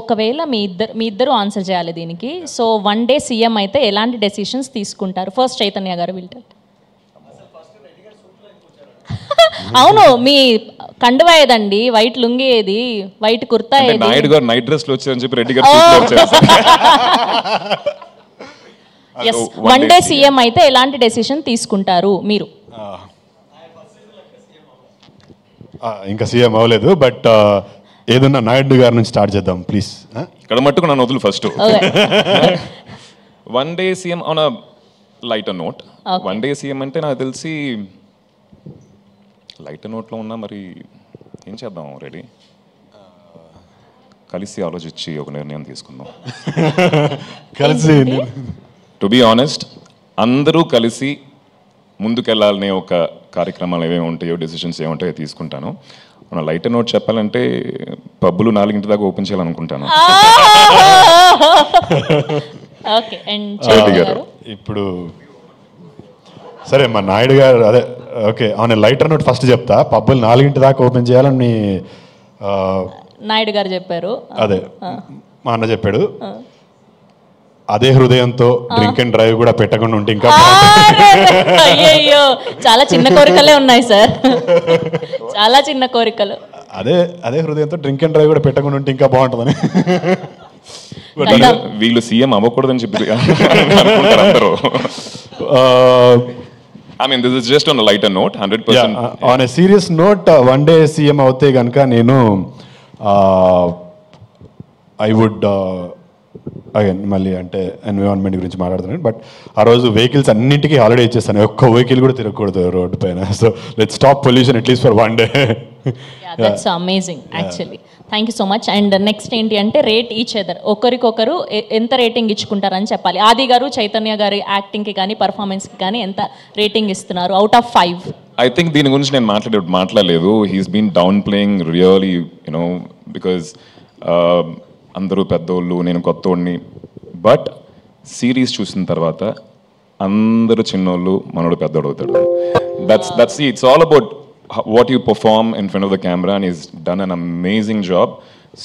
ఒకవేళ మీ ఇద్దరు ఆన్సర్ చేయాలి దీనికి. సో వన్ డే సీఎం అయితే ఎలాంటి డెసిషన్స్ తీసుకుంటారు? ఫస్ట్ చైతన్య గారు వింటారు. అవును, మీ కండువా ఏదండి? వైట్ లుంగి ఏది? వైట్ కుర్తా ఏది? నాయుడు గారు నైట్ డ్రెస్ లో వచ్చారని చెప్పి రెడ్డి గారు వన్ డే సీఎం అయితే ఎలాంటి డెసిషన్ తీసుకుంటారు మీరు? ఇంకా సీఎం అవ్వలేదు, బట్ ఏదన్నా నాయుడు గారి నుంచి స్టార్ట్ చేద్దాం ప్లీజ్. ఇక్కడ మట్టుకు నన్ను వదులు first. One day CM on a lighter note. One day CM అంటే నాకు తెలిసి లైటర్ నోట్లో ఉన్నా మరి ఏం చేద్దాం రెడీ? కలిసి ఆలోచించి ఒక నిర్ణయం తీసుకుందాం. కలిసి టు బీ ఆనెస్ట్, అందరూ కలిసి ముందుకెళ్ళాలనే ఒక కార్యక్రమాలు ఏమేమి ఉంటాయో, డెసిషన్స్ ఏముంటాయో తీసుకుంటాను. మన లైటర్ నోట్ చెప్పాలంటే పబ్బులు 4 దాకా ఓపెన్ చేయాలనుకుంటాను. ఇప్పుడు సరే, మా నాయుడు గారు అదే ఓకే అవును, లైటర్ నోట్ ఫస్ట్ చెప్తా. పబ్బులు 4 దాకా ఓపెన్ చేయాలని నాయుడు గారు చెప్పారు. అదే మా అన్న చెప్పాడు. అదే హృదయంతో డ్రింక్ అండ్ డ్రైవ్ కూడా పెట్టకుండా ఉంటే ఇంకా అయ్యో, చాలా చిన్న కోరికలే ఉన్నాయి సార్, చాలా చిన్న కోరికలు. అదే హృదయంతో డ్రింక్ అండ్ డ్రైవ్ కూడా పెట్టకుండా ఉంటే ఇంకా బాగుంటుందని. వీళ్ళు సీఎం అవ్వకూడదని చెప్పి అందరూ. I mean, this is just on a lighter note, 100%. Yeah, on a serious note, one day CM అవుతే కనుక నేను ఐ వుడ్ అగైన్ మళ్ళీ అంటే ఎన్విరాన్మెంట్ గురించి మాట్లాడుతున్నాను. బట్ ఆ రోజు వెహికల్స్ అన్నింటికీ హాలిడే ఇచ్చేస్తాను. ఒక్క వెహికల్ కూడా తిరగకూడదు రోడ్డు పైన. So let's stop pollution at least for one day. That's amazing actually. Thank you so much. And next ఏంటి అంటే రేట్ ఈచ్ అదర్. ఒకరికొకరు ఎంత రేటింగ్ ఇచ్చుకుంటారని చెప్పాలి. ఆది గారు చైతన్య గారి యాక్టింగ్కి కానీ పర్ఫార్మెన్స్కి కానీ ఎంత రేటింగ్ ఇస్తున్నారు అవుట్ ఆఫ్ 5? ఐ థింక్ దీని గురించి నేను మాట్లాడలేదు. He's been down playing really, you know, because అందరూ పెద్దోళ్ళు, నేను కొత్తోడిని. బట్ సిరీస్ చూసిన తర్వాత అందరూ చిన్నోళ్ళు, మనోడు పెద్దోడు అవుతాడు. That's it's all about what you perform in front of the camera, and he's done an amazing job.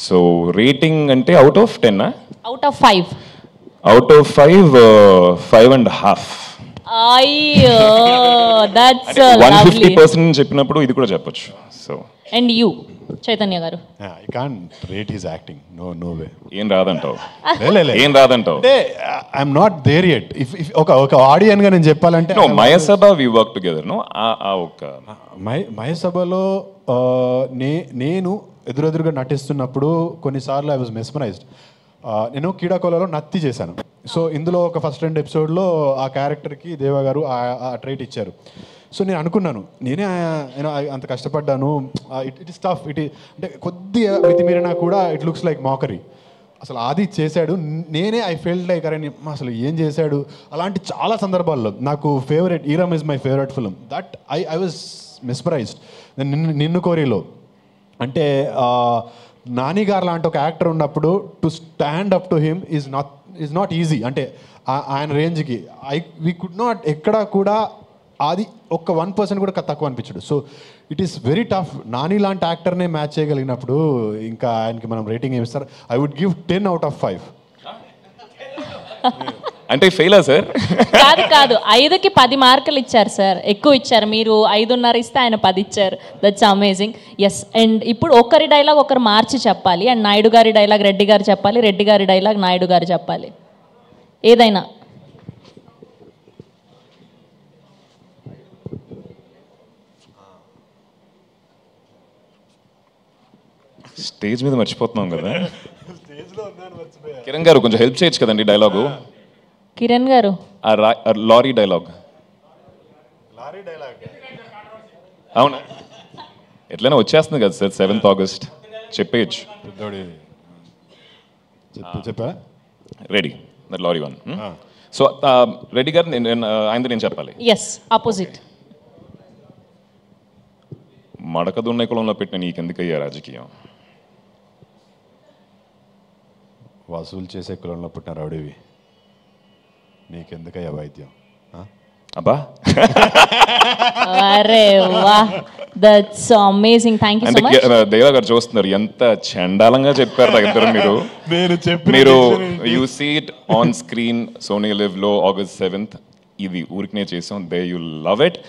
So rating ante out of 10 out of 5? Out of 5, 5.5. ayyo that's 150% చెప్పినప్పుడు ఇది కూడా చెప్పొచ్చు. సో and you చైతన్య గారు? I can't rate his acting. No way. ఏం రాదంటావు? ఏం రాదంటావు? అంటే I'm not there yet. If ఒక ఆడియన్ గా నేను చెప్పాలంటే no, Mayasabha we work together. No, ఒక మయసభలో నేను ఎదురెదురుగా నటిస్తున్నప్పుడు కొన్నిసార్లు ఐ వాజ్ మెస్మరైజ్డ్. నేను కీడాకోలలో నత్తి చేశాను. సో ఇందులో ఒక ఫస్ట్ 2 ఎపిసోడ్లో ఆ క్యారెక్టర్కి దేవా గారు ఆ ట్రైట్ ఇచ్చారు. సో నేను అనుకున్నాను, నేనే అంత కష్టపడ్డాను, ఇట్ ఇస్ టఫ్, అంటే కొద్దిగా మితిమీరినా కూడా ఇట్ లుక్స్ లైక్ మాకరీ. అసలు ఆది చేశాడు, నేనే ఐ ఫెల్ట్ లైక్ అరే అసలు ఏం చేశాడు. అలాంటి చాలా సందర్భాల్లో నాకు favourite Eeram is my favourite film. That I was mesmerised. నిన్ను కోరిలో అంటే నాని గారు లాంటి ఒక యాక్టర్ ఉన్నప్పుడు to stand up to him is not easy. అంటే ఆయన రేంజ్కి వీ కుడ్ నాట్ ఎక్కడా కూడా అది ఒక్క 1% కూడా తక్కువ అనిపించడు. So it is very tough. Nani లాంటి యాక్టర్నే మ్యాచ్ చేయగలిగినప్పుడు ఇంకా ఆయనకి మనం రేటింగ్ ఏమి ఇస్తారు? I would give 10 out of 5. అంటే ఫెయిలా సార్? కాదు 5కి 10 మార్కులు ఇచ్చారు సార్, ఎక్కువ ఇచ్చారు. మీరు 5.5 ఇస్తే ఆయన 10 ఇచ్చారు. That's amazing. ఎస్. అండ్ ఇప్పుడు ఒకరి డైలాగ్ ఒకరు మార్చి చెప్పాలి. అండ్ నాయుడు గారి డైలాగ్ రెడ్డి గారు చెప్పాలి, రెడ్డి గారి డైలాగ్ నాయుడు గారు చెప్పాలి. ఏదైనా స్టేజ్ మీద మర్చిపోతున్నాం కదా. కిరణ్ గారు కొంచెం హెల్ప్ చేయొచ్చు కదండి డైలాగు. కిరణ్ గారు లారీ డైలాగ్ అవునా? ఎట్లయినా వచ్చేస్తుంది కదా సార్, 7th August చెప్పేయచ్చు. చెప్పా ready that lorry one. So Reddy గారు ఆయనతో నేను చెప్పాలి. Yes, opposite. మడక దున్న కులంలో పెట్టిన నీకెందుకయ్యా రాజకీయం? వసూలు చేసే కులంలో పుట్టిన రౌడీవి, నీకెందుకయ్యా వైద్యం? అబ్బా అరే వా, that's amazing. Thank you so much. Deva garu చూస్తున్నారు ఎంత చండాలంగా చెప్పారు ఇద్దరు మీరు. మీరు you see it on screen Sony LIV లో August 7th. ఇది ఊరికనే చేసాం. They you love it.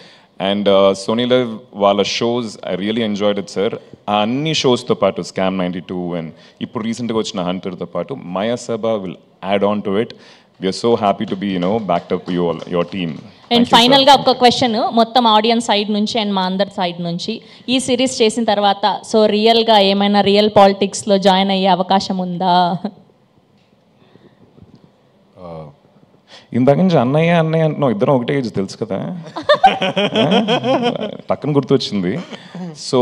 And Sony LIV వాళ్ళ shows I really enjoyed it sir. ఆ అన్ని షోస్తో పాటు స్కామ్ 92 అండ్ ఇప్పుడు రీసెంట్గా వచ్చిన హంటర్తో పాటు Mayasabha will add on to it. We're so happy to be backed up your team. And ఫైనల్గా ఒక క్వశ్చన్ మొత్తం ఆడియన్స్ సైడ్ నుంచి అండ్ మా అందరి సైడ్ నుంచి, ఈ సిరీస్ చేసిన తర్వాత సో రియల్గా ఏమైనా రియల్ పాలిటిక్స్లో జాయిన్ అయ్యే అవకాశం ఉందా? ఇందాక నుంచి అన్నయ్య అంటున్నావు, ఇద్దరం ఒకటే ఏజ్ తెలుసు కదా, టక్కన గుర్తొచ్చింది. సో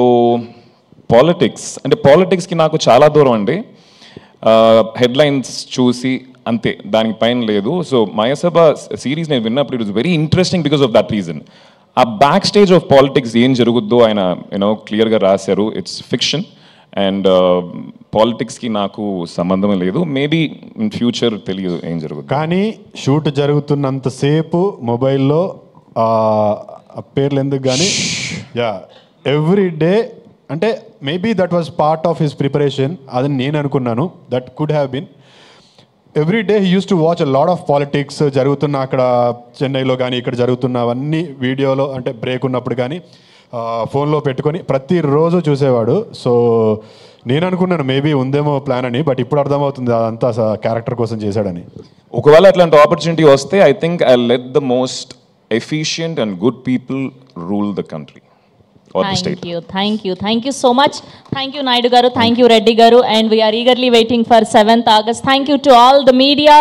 పాలిటిక్స్ అంటే పాలిటిక్స్కి నాకు చాలా దూరం అండి. హెడ్లైన్స్ చూసి అంతే, దానికి పైన లేదు. సో మాయాసభ సిరీస్ నేను విన్నప్పుడు it was very interesting because of that reason. ఆ బ్యాక్ స్టేజ్ ఆఫ్ పాలిటిక్స్ ఏం జరుగుద్దో ఆయన క్లియర్గా రాశారు. ఇట్స్ ఫిక్షన్ అండ్ పాలిటిక్స్కి నాకు సంబంధం లేదు. మేబీ ఇన్ ఫ్యూచర్ తెలియదు ఏం జరుగుతుంది. కానీ షూట్ జరుగుతున్నంతసేపు మొబైల్లో పేర్లు ఎందుకు కానీ ఎవ్రీ డే అంటే maybe that was part of his preparation అది నేను అనుకున్నాను. That could have been. Every day he use to watch a lot of politics జరుగుతున్న అక్కడ చెన్నైలో కానీ ఇక్కడ జరుగుతున్నవన్నీ వీడియోలో అంటే బ్రేక్ ఉన్నప్పుడు కానీ ఫోన్లో పెట్టుకొని ప్రతిరోజు చూసేవాడు. సో నేను అనుకున్నాను మేబీ ఉందేమో ప్లాన్ అని, బట్ ఇప్పుడు అర్థమవుతుంది అదంతా క్యారెక్టర్ కోసం చేశాడని. ఒకవేళ అట్లాంటి ఆపర్చునిటీ వస్తే I think I let the most efficient and good people rule the country. Thank you so much. Thank you Naidu garu, thank you Reddy garu, and we are eagerly waiting for 7th August. Thank you to all the media.